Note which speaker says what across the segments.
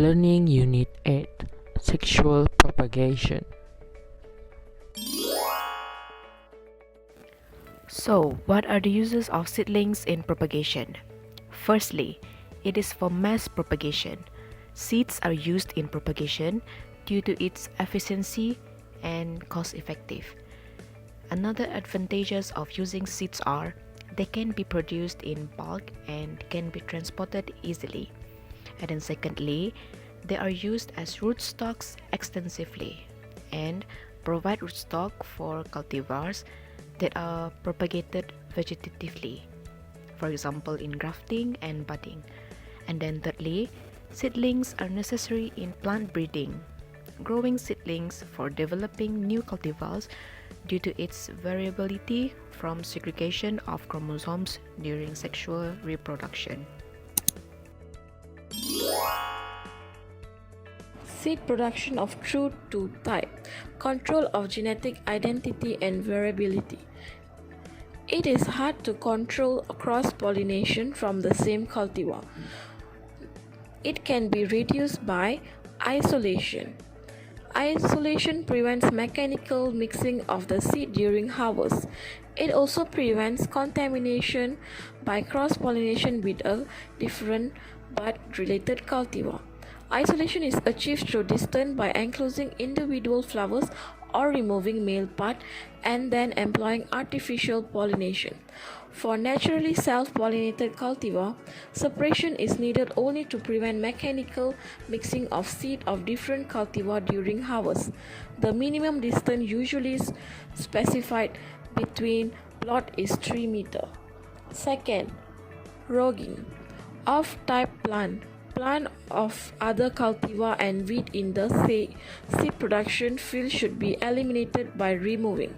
Speaker 1: Learning Unit 8 Sexual Propagation.
Speaker 2: So, what are the uses of seedlings in propagation? Firstly, it is for mass propagation. Seeds are used in propagation due to its efficiency and cost effective. Another advantages of using seeds are they can be produced in bulk and can be transported easily. And then secondly, they are used as rootstocks extensively and provide rootstock for cultivars that are propagated vegetatively, for example in grafting and budding. And then thirdly, seedlings are necessary in plant breeding, growing seedlings for developing new cultivars due to its variability from segregation of chromosomes during sexual reproduction.
Speaker 3: Seed production of true to type, control of genetic identity and variability. It is hard to control cross-pollination from the same cultivar. It can be reduced by isolation. Isolation prevents mechanical mixing of the seed during harvest. It also prevents contamination by cross-pollination with a different but related cultivar. Isolation is achieved through distance by enclosing individual flowers or removing male part and then employing artificial pollination. For naturally self-pollinated cultivar, separation is needed only to prevent mechanical mixing of seed of different cultivar during harvest. The minimum distance usually specified between plot is 3 meters. Second, rogging. Off-type plant of other cultivar and weed in the seed production field should be eliminated by removing.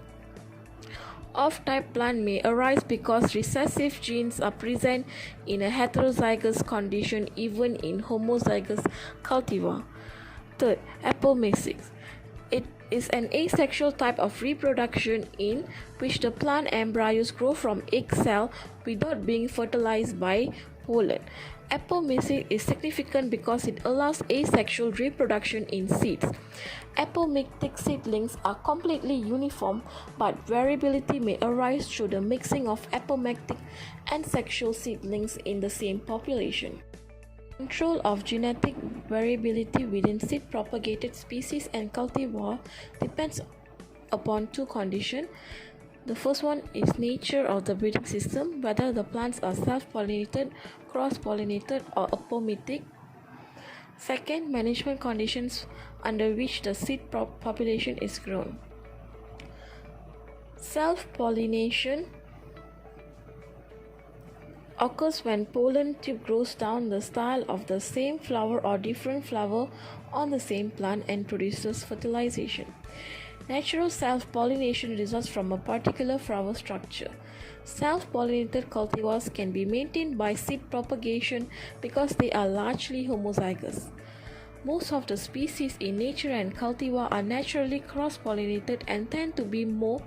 Speaker 3: Off-type plant may arise because recessive genes are present in a heterozygous condition even in homozygous cultivar. Third, apomixis. It is an asexual type of reproduction in which the plant embryos grow from egg cell without being fertilized by pollen. Apomixis is significant because it allows asexual reproduction in seeds. Apomictic seedlings are completely uniform, but variability may arise through the mixing of apomictic and sexual seedlings in the same population. Control of genetic variability within seed-propagated species and cultivar depends upon two conditions. The first one is nature of the breeding system, whether the plants are self-pollinated, cross-pollinated or apomictic. Second, management conditions under which the seed population is grown. Self-pollination occurs when pollen tube grows down the style of the same flower or different flower on the same plant and produces fertilization. Natural self-pollination results from a particular flower structure. Self-pollinated cultivars can be maintained by seed propagation because they are largely homozygous. Most of the species in nature and cultivar are naturally cross-pollinated and tend to be more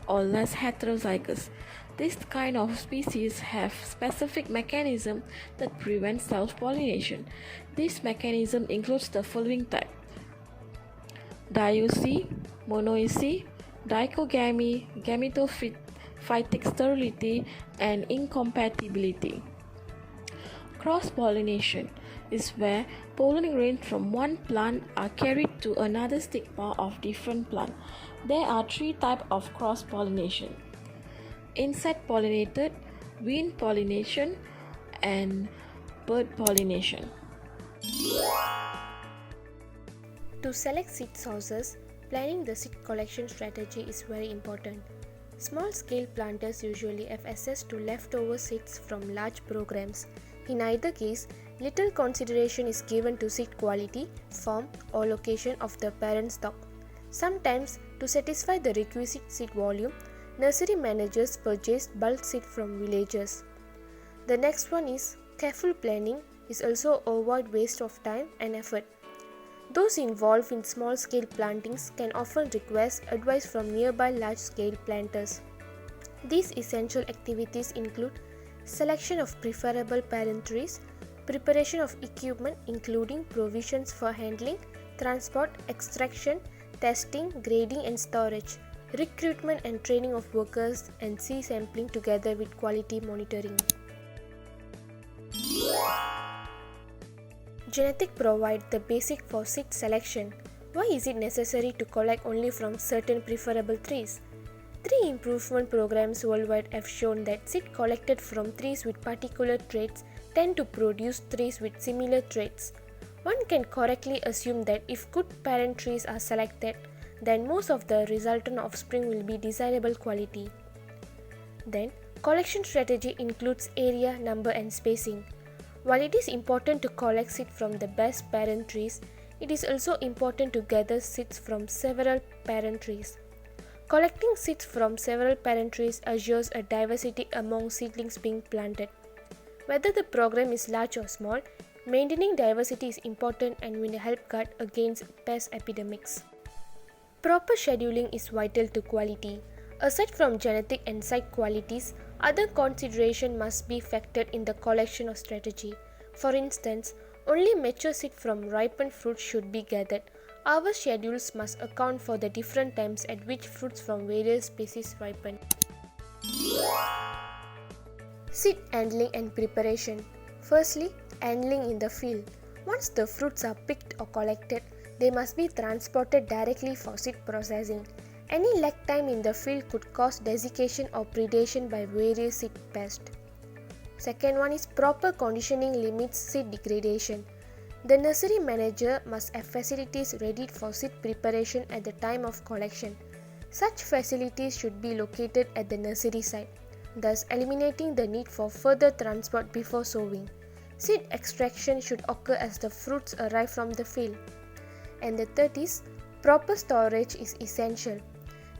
Speaker 3: or less heterozygous. This kind of species have specific mechanism that prevent self-pollination. This mechanism includes the following type: dioicy, monoicy, dichogamy, gametophytic sterility, and incompatibility. Cross-pollination is where pollen grains from one plant are carried to another stigma of different plant. There are three types of cross-pollination: insect pollinated, wind pollination, and bird pollination.
Speaker 4: To select seed sources, planning the seed collection strategy is very important. Small-scale planters usually have access to leftover seeds from large programs. In either case, little consideration is given to seed quality, form, or location of the parent stock. Sometimes, to satisfy the requisite seed volume, nursery managers purchase bulk seed from villagers. The next one is careful planning is also avoid waste of time and effort. Those involved in small-scale plantings can often request advice from nearby large-scale planters. These essential activities include selection of preferable parent trees, preparation of equipment including provisions for handling, transport, extraction, testing, grading and storage, recruitment and training of workers, and seed sampling together with quality monitoring. Genetic provide the basic for seed selection. Why is it necessary to collect only from certain preferable trees? 3 improvement programs worldwide have shown that seed collected from trees with particular traits tend to produce trees with similar traits. One can correctly assume that if good parent trees are selected, then most of the resultant offspring will be desirable quality. Then, collection strategy includes area, number and spacing. While it is important to collect seed from the best parent trees, it is also important to gather seeds from several parent trees. Collecting seeds from several parent trees assures a diversity among seedlings being planted. Whether the program is large or small, maintaining diversity is important and will help guard against pest epidemics. Proper scheduling is vital to quality. Aside from genetic and site qualities, other considerations must be factored in the collection of strategy. For instance, only mature seed from ripened fruits should be gathered. Our schedules must account for the different times at which fruits from various species ripen. Seed handling and preparation. Firstly, handling in the field. Once the fruits are picked or collected, they must be transported directly for seed processing. Any lag time in the field could cause desiccation or predation by various seed pests. Second one is proper conditioning limits seed degradation. The nursery manager must have facilities ready for seed preparation at the time of collection. Such facilities should be located at the nursery site, thus eliminating the need for further transport before sowing. Seed extraction should occur as the fruits arrive from the field. And the third is proper storage is essential.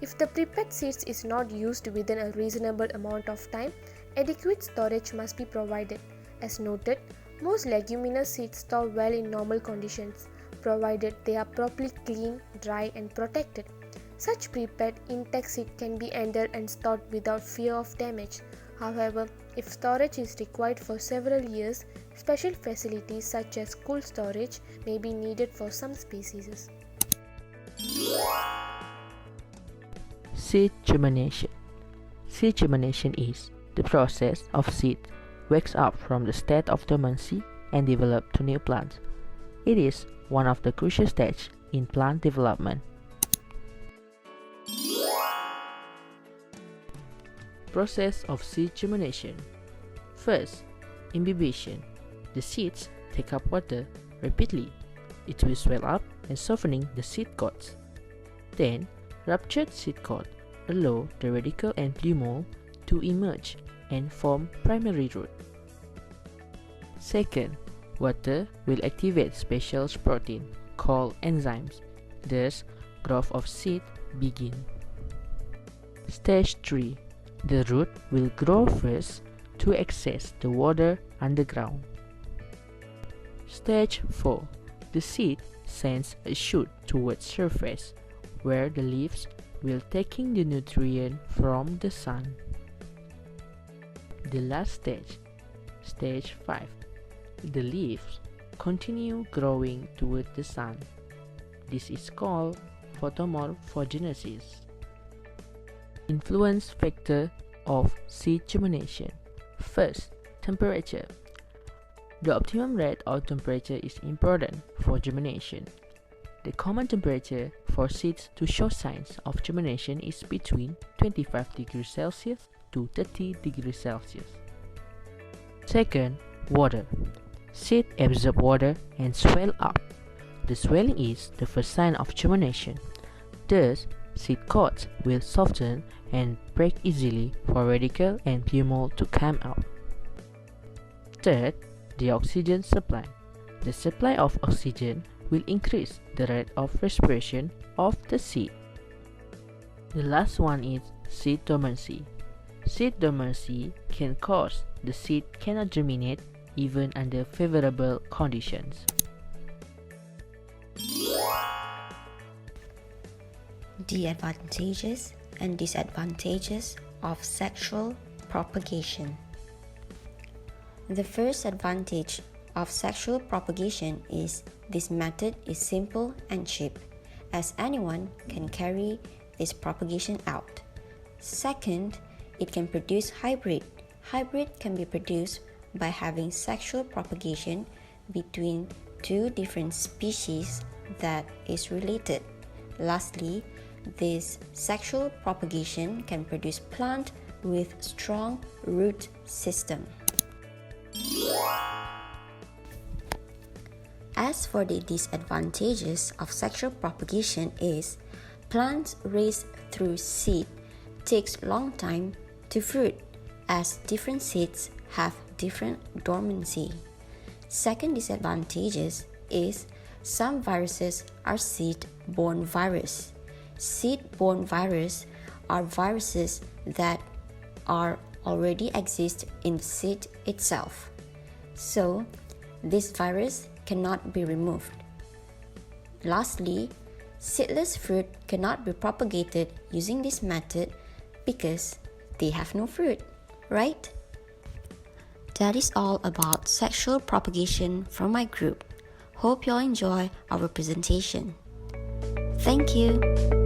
Speaker 4: If the prepared seeds is not used within a reasonable amount of time, adequate storage must be provided. As noted, most leguminous seeds store well in normal conditions, provided they are properly cleaned, dry and protected. Such prepared intact seed can be handled and stored without fear of damage. However, if storage is required for several years, special facilities such as cold storage may be needed for some species.
Speaker 1: Seed germination. Seed germination is the process of seed wakes up from the state of dormancy and develop to new plants. It is one of the crucial stages in plant development. Process of seed germination. First, imbibition. The seeds take up water rapidly. It will swell up and softening the seed coats. Then, ruptured seed coat allow the radicle and plumule to emerge and form primary root. Second, water will activate special protein called enzymes. Thus, growth of seed begin. Stage 3. The root will grow first to access the water underground. Stage 4. The seed sends a shoot towards surface, where the leaves will taking the nutrient from the sun. The last stage, stage 5. The leaves continue growing toward the sun. This is called photomorphogenesis. Influence factor of seed germination. First, temperature. The optimum rate of temperature is important for germination. The common temperature for seeds to show signs of germination is between 25 degrees Celsius to 30 degrees Celsius. Second, water. Seed absorb water and swell up. The swelling is the first sign of germination. Thus, seed coats will soften and break easily for radicle and plumule to come out. Third, the oxygen supply. The supply of oxygen will increase the rate of respiration of the seed. The last one is seed dormancy. Seed dormancy can cause the seed cannot germinate even under favorable conditions.
Speaker 5: The advantages and disadvantages of sexual propagation. The first advantage of sexual propagation is this method is simple and cheap, as anyone can carry this propagation out. Second, it can produce hybrid. Hybrid can be produced by having sexual propagation between two different species that is related. Lastly, this sexual propagation can produce plant with strong root system. As for the disadvantages of sexual propagation is plants raised through seed takes long time to fruit as different seeds have different dormancy. Second disadvantages is some viruses are seed-borne virus. Seed-borne virus are viruses that are already exist in the seed itself. So, this virus cannot be removed. Lastly, seedless fruit cannot be propagated using this method because they have no fruit, right? That is all about sexual propagation from my group. Hope you all enjoy our presentation. Thank you.